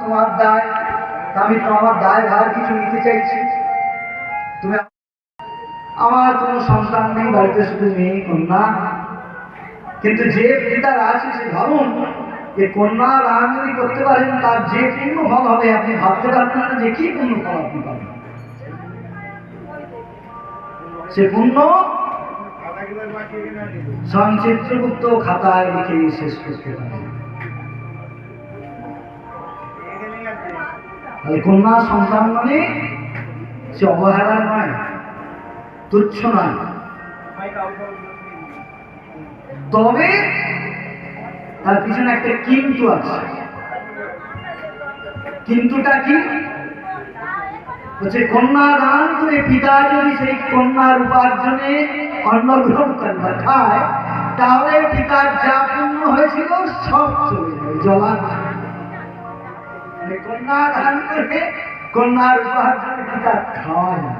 তোমার দায়, আমি তো আমার দায় ভার কিছু নিতে চাইছি। তুমি, আমার কোনো সন্তান নেই, বাড়িতে শুধু মেয়ে কন্যা, কিন্তু যে পিতার আছে সে ভাবুন যে কন্যা দান যদি করতে পারেন তার যে পূর্ণ ফল হবে আপনি ভাবতে পারবেন না যে কি পূর্ণ ফল আপনি পাবেন। সে পূর্ণ সংচিত্রগুপ্ত খাতায় লিখে শেষ করতে পারে। কন্যা সন্তান মানে সে অবহেলা নয়, তুচ্ছ নয়, তবে তার পিছনে একটা কিন্তু আছে। কিন্তুটা কি? হচ্ছে কন্যা দান করে পিতা যদি সেই কন্যার উপার্জনে অন্ন গ্রহণ করে বা খায়, তাহলে পিতার যা পূর্ণ হয়েছিল সব চলে যাবে জলার। কন্যা দান করে কন্যার উপার্জনে পিতা খাওয়া যায়।